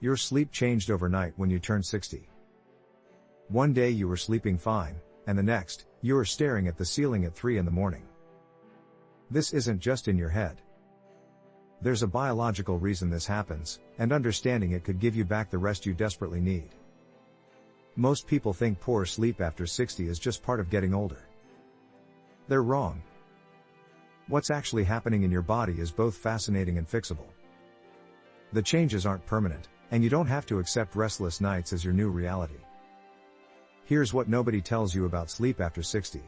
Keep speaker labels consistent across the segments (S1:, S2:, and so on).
S1: Your sleep changed overnight when you turned 60. One day you were sleeping fine, and the next, you were staring at the ceiling at 3 in the morning. This isn't just in your head. There's a biological reason this happens, and understanding it could give you back the rest you desperately need. Most people think poor sleep after 60 is just part of getting older. They're wrong. What's actually happening in your body is both fascinating and fixable. The changes aren't permanent, and you don't have to accept restless nights as your new reality. Here's what nobody tells you about sleep after 60.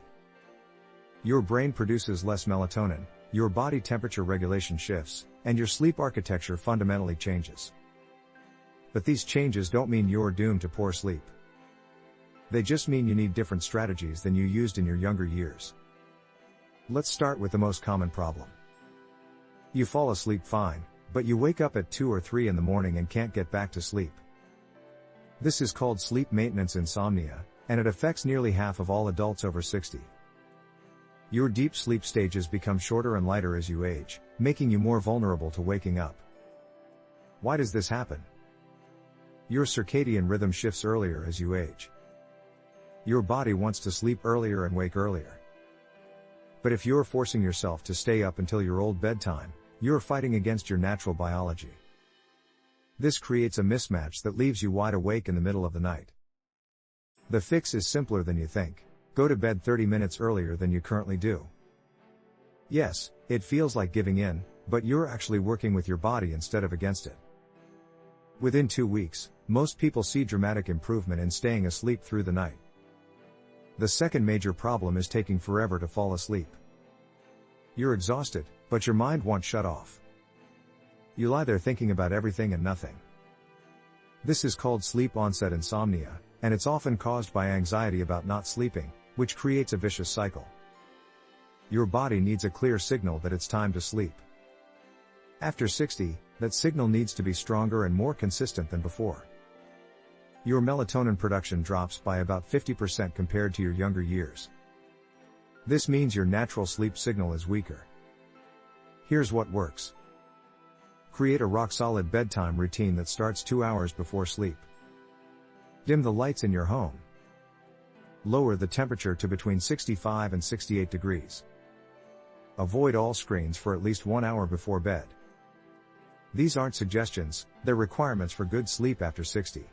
S1: Your brain produces less melatonin, your body temperature regulation shifts, and your sleep architecture fundamentally changes. But these changes don't mean you're doomed to poor sleep. They just mean you need different strategies than you used in your younger years. Let's start with the most common problem. You fall asleep fine, but you wake up at 2 or 3 in the morning and can't get back to sleep. This is called sleep maintenance insomnia, and it affects nearly half of all adults over 60. Your deep sleep stages become shorter and lighter as you age, making you more vulnerable to waking up. Why does this happen? Your circadian rhythm shifts earlier as you age. Your body wants to sleep earlier and wake earlier. But if you're forcing yourself to stay up until your old bedtime, you're fighting against your natural biology. This creates a mismatch that leaves you wide awake in the middle of the night. The fix is simpler than you think. Go to bed 30 minutes earlier than you currently do. Yes, it feels like giving in, but you're actually working with your body instead of against it. Within 2 weeks, most people see dramatic improvement in staying asleep through the night. The second major problem is taking forever to fall asleep. You're exhausted, but your mind won't shut off. You lie there thinking about everything and nothing. This is called sleep onset insomnia, and it's often caused by anxiety about not sleeping, which creates a vicious cycle. Your body needs a clear signal that it's time to sleep. After 60, that signal needs to be stronger and more consistent than before. Your melatonin production drops by about 50% compared to your younger years. This means your natural sleep signal is weaker. Here's what works. Create a rock-solid bedtime routine that starts 2 hours before sleep. Dim the lights in your home. Lower the temperature to between 65 and 68 degrees. Avoid all screens for at least 1 hour before bed. These aren't suggestions, they're requirements for good sleep after 60.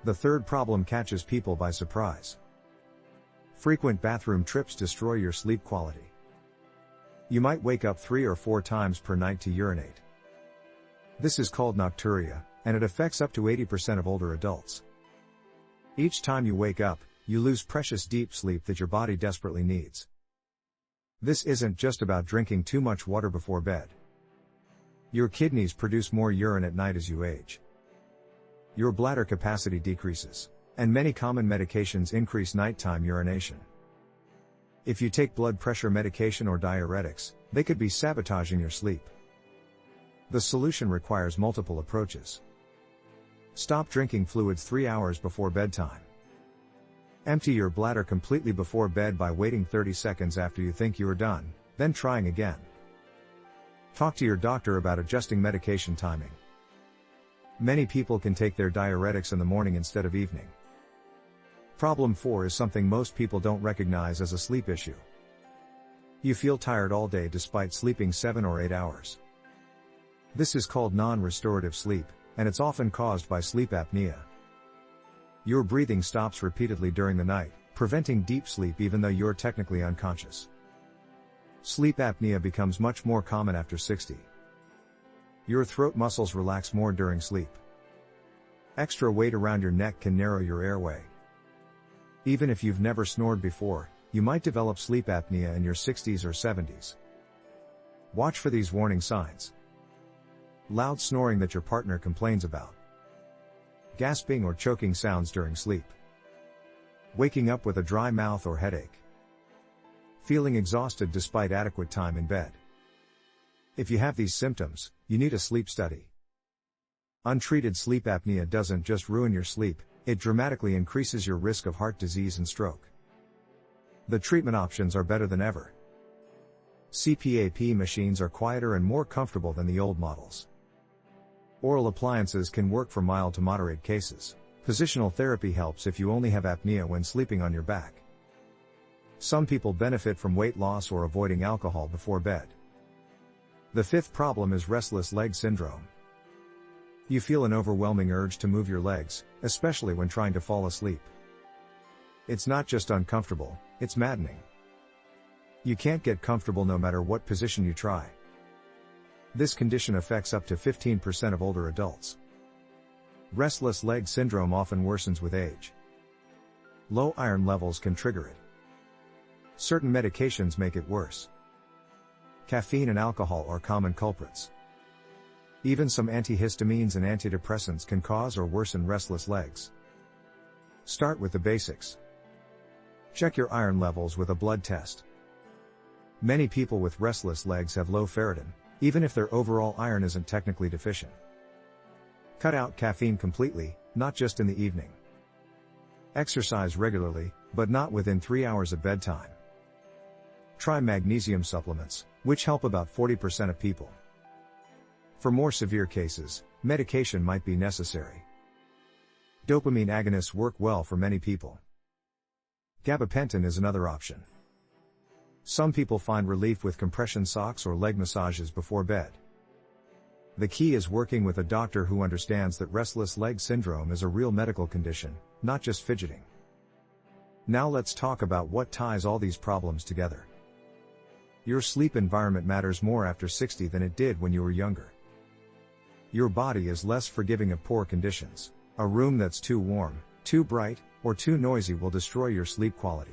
S1: The third problem catches people by surprise. Frequent bathroom trips destroy your sleep quality. You might wake up 3 or 4 times per night to urinate. This is called Nocturia, and it affects up to 80% of older adults. Each time you wake up, you lose precious deep sleep that your body desperately needs. This isn't just about drinking too much water before bed. Your kidneys produce more urine at night as you age. Your bladder capacity decreases, and many common medications increase nighttime urination. If you take blood pressure medication or diuretics, they could be sabotaging your sleep. The solution requires multiple approaches. Stop drinking fluids 3 hours before bedtime. Empty your bladder completely before bed by waiting 30 seconds after you think you are done, then trying again. Talk to your doctor about adjusting medication timing. Many people can take their diuretics in the morning instead of evening. Problem 4 is something most people don't recognize as a sleep issue. You feel tired all day despite sleeping 7 or 8 hours. This is called non-restorative sleep, and it's often caused by sleep apnea. Your breathing stops repeatedly during the night, preventing deep sleep even though you're technically unconscious. Sleep apnea becomes much more common after 60. Your throat muscles relax more during sleep. Extra weight around your neck can narrow your airway. Even if you've never snored before, you might develop sleep apnea in your 60s or 70s. Watch for these warning signs. Loud snoring that your partner complains about. Gasping or choking sounds during sleep. Waking up with a dry mouth or headache. Feeling exhausted despite adequate time in bed. If you have these symptoms, you need a sleep study. Untreated sleep apnea doesn't just ruin your sleep, it dramatically increases your risk of heart disease and stroke. The treatment options are better than ever. CPAP machines are quieter and more comfortable than the old models. Oral appliances can work for mild to moderate cases. Positional therapy helps if you only have apnea when sleeping on your back. Some people benefit from weight loss or avoiding alcohol before bed. The fifth problem is restless leg syndrome. You feel an overwhelming urge to move your legs, especially when trying to fall asleep. It's not just uncomfortable, it's maddening. You can't get comfortable no matter what position you try. This condition affects up to 15% of older adults. Restless leg syndrome often worsens with age. Low iron levels can trigger it. Certain medications make it worse. Caffeine and alcohol are common culprits. Even some antihistamines and antidepressants can cause or worsen restless legs. Start with the basics. Check your iron levels with a blood test. Many people with restless legs have low ferritin, even if their overall iron isn't technically deficient. Cut out caffeine completely, not just in the evening. Exercise regularly, but not within 3 hours of bedtime. Try magnesium supplements, which help about 40% of people. For more severe cases, medication might be necessary. Dopamine agonists work well for many people. Gabapentin is another option. Some people find relief with compression socks or leg massages before bed. The key is working with a doctor who understands that restless leg syndrome is a real medical condition, not just fidgeting. Now let's talk about what ties all these problems together. Your sleep environment matters more after 60 than it did when you were younger. Your body is less forgiving of poor conditions. A room that's too warm, too bright, or too noisy will destroy your sleep quality.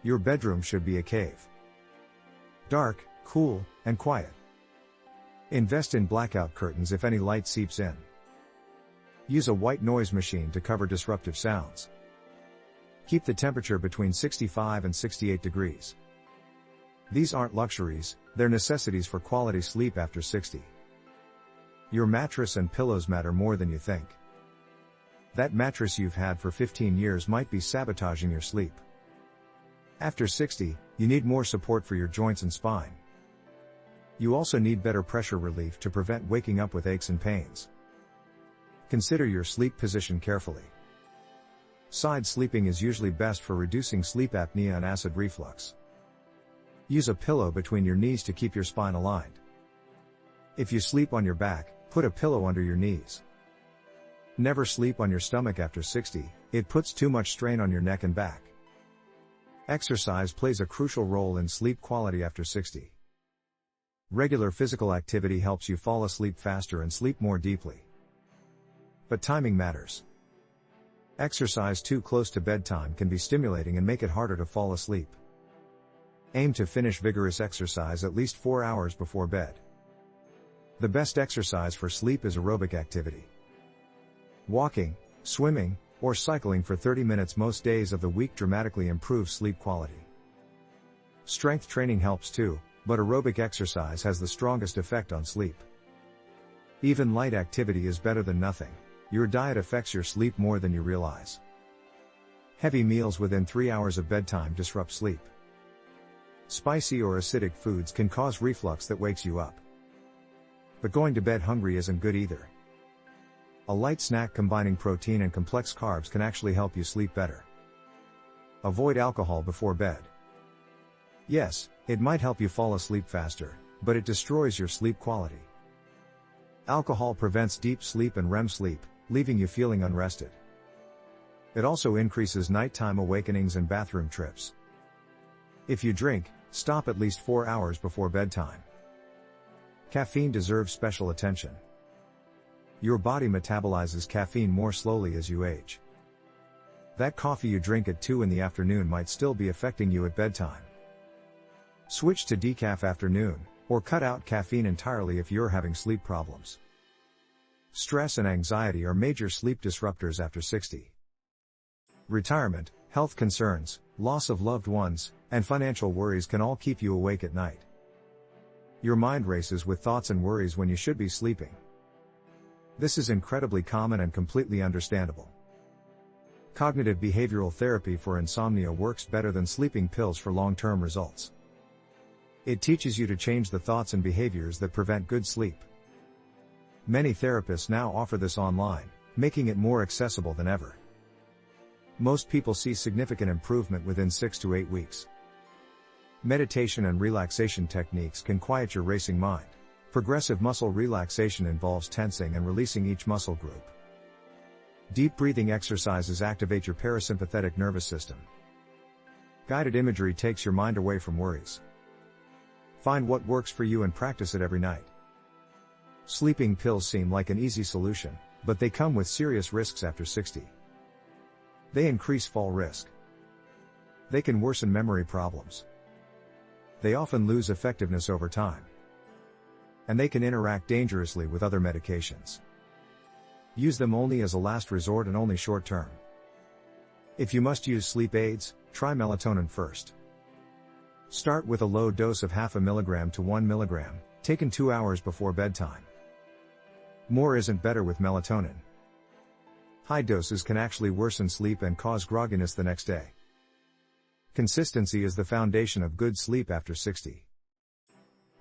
S1: Your bedroom should be a cave. Dark, cool, and quiet. Invest in blackout curtains if any light seeps in. Use a white noise machine to cover disruptive sounds. Keep the temperature between 65 and 68 degrees. These aren't luxuries, they're necessities for quality sleep after 60. Your mattress and pillows matter more than you think. That mattress you've had for 15 years might be sabotaging your sleep. After 60, you need more support for your joints and spine. You also need better pressure relief to prevent waking up with aches and pains. Consider your sleep position carefully. Side sleeping is usually best for reducing sleep apnea and acid reflux. Use a pillow between your knees to keep your spine aligned. If you sleep on your back, put a pillow under your knees. Never sleep on your stomach after 60, it puts too much strain on your neck and back. Exercise plays a crucial role in sleep quality after 60. Regular physical activity helps you fall asleep faster and sleep more deeply. But timing matters. Exercise too close to bedtime can be stimulating and make it harder to fall asleep. Aim to finish vigorous exercise at least 4 hours before bed. The best exercise for sleep is aerobic activity. Walking, swimming, or cycling for 30 minutes most days of the week dramatically improves sleep quality. Strength training helps too, but aerobic exercise has the strongest effect on sleep. Even light activity is better than nothing. Your diet affects your sleep more than you realize. Heavy meals within 3 hours of bedtime disrupt sleep. Spicy or acidic foods can cause reflux that wakes you up. But going to bed hungry isn't good either. A light snack combining protein and complex carbs can actually help you sleep better. Avoid alcohol before bed. Yes, it might help you fall asleep faster, but it destroys your sleep quality. Alcohol prevents deep sleep and REM sleep, leaving you feeling unrested. It also increases nighttime awakenings and bathroom trips. If you drink, stop at least 4 hours before bedtime. Caffeine deserves special attention. Your body metabolizes caffeine more slowly as you age. That coffee you drink at 2 in the afternoon might still be affecting you at bedtime. Switch to decaf afternoon, or cut out caffeine entirely if you're having sleep problems. Stress and anxiety are major sleep disruptors after 60. Retirement, health concerns, loss of loved ones, and financial worries can all keep you awake at night. Your mind races with thoughts and worries when you should be sleeping. This is incredibly common and completely understandable. Cognitive behavioral therapy for insomnia works better than sleeping pills for long-term results. It teaches you to change the thoughts and behaviors that prevent good sleep. Many therapists now offer this online, making it more accessible than ever. Most people see significant improvement within 6 to 8 weeks. Meditation and relaxation techniques can quiet your racing mind. Progressive muscle relaxation involves tensing and releasing each muscle group. Deep breathing exercises activate your parasympathetic nervous system. Guided imagery takes your mind away from worries. Find what works for you and practice it every night. Sleeping pills seem like an easy solution, but they come with serious risks after 60. They increase fall risk. They can worsen memory problems. They often lose effectiveness over time. And they can interact dangerously with other medications. Use them only as a last resort and only short term. If you must use sleep aids, try melatonin first. Start with a low dose of 0.5 mg to 1 mg, taken 2 hours before bedtime. More isn't better with melatonin. High doses can actually worsen sleep and cause grogginess the next day. Consistency is the foundation of good sleep after 60.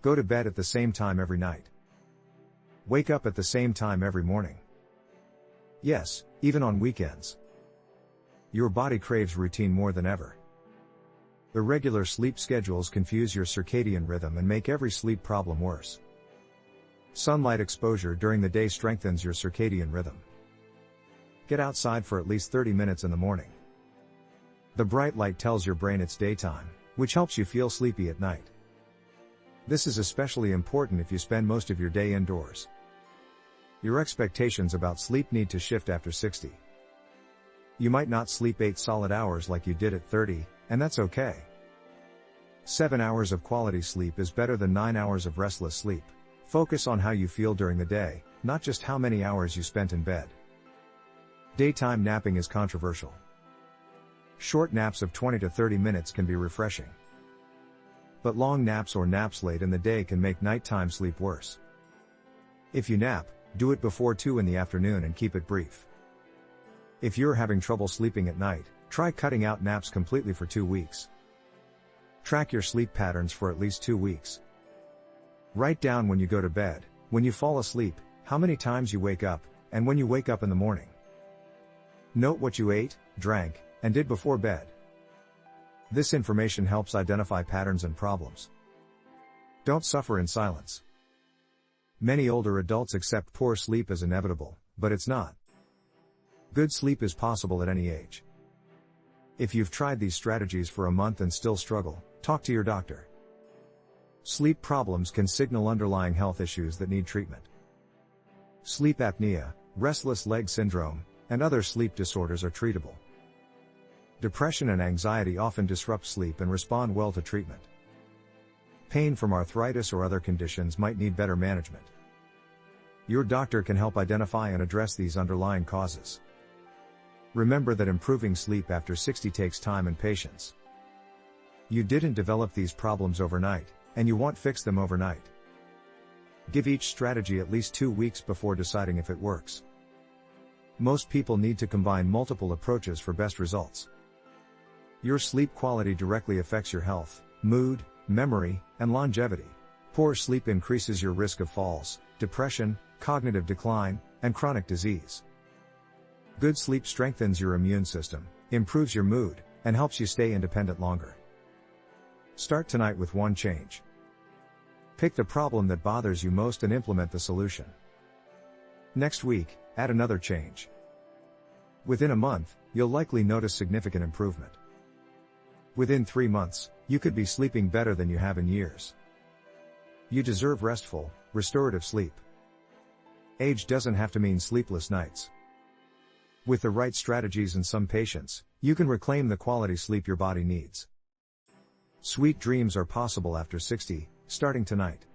S1: Go to bed at the same time every night. Wake up at the same time every morning. Yes, even on weekends. Your body craves routine more than ever. Irregular sleep schedules confuse your circadian rhythm and make every sleep problem worse. Sunlight exposure during the day strengthens your circadian rhythm. Get outside for at least 30 minutes in the morning. The bright light tells your brain it's daytime, which helps you feel sleepy at night. This is especially important if you spend most of your day indoors. Your expectations about sleep need to shift after 60. You might not sleep 8 solid hours like you did at 30, and that's okay. 7 hours of quality sleep is better than 9 hours of restless sleep. Focus on how you feel during the day, not just how many hours you spent in bed. Daytime napping is controversial. Short naps of 20 to 30 minutes can be refreshing. But long naps or naps late in the day can make nighttime sleep worse. If you nap, do it before 2 in the afternoon and keep it brief. If you're having trouble sleeping at night, try cutting out naps completely for 2 weeks. Track your sleep patterns for at least 2 weeks. Write down when you go to bed, when you fall asleep, how many times you wake up, and when you wake up in the morning. Note what you ate, drank, and did before bed. This information helps identify patterns and problems. Don't suffer in silence. Many older adults accept poor sleep as inevitable, but it's not. Good sleep is possible at any age. If you've tried these strategies for a month and still struggle, talk to your doctor. Sleep problems can signal underlying health issues that need treatment. Sleep apnea, restless leg syndrome, and other sleep disorders are treatable. Depression and anxiety often disrupt sleep and respond well to treatment. Pain from arthritis or other conditions might need better management. Your doctor can help identify and address these underlying causes. Remember that improving sleep after 60 takes time and patience. You didn't develop these problems overnight, and you won't fix them overnight. Give each strategy at least 2 weeks before deciding if it works. Most people need to combine multiple approaches for best results. Your sleep quality directly affects your health, mood, memory, and longevity. Poor sleep increases your risk of falls, depression, cognitive decline, and chronic disease. Good sleep strengthens your immune system, improves your mood, and helps you stay independent longer. Start tonight with one change. Pick the problem that bothers you most and implement the solution. Next week, add another change. Within a month, you'll likely notice significant improvement. Within 3 months, you could be sleeping better than you have in years. You deserve restful, restorative sleep. Age doesn't have to mean sleepless nights. With the right strategies and some patience, you can reclaim the quality sleep your body needs. Sweet dreams are possible after 60, starting tonight.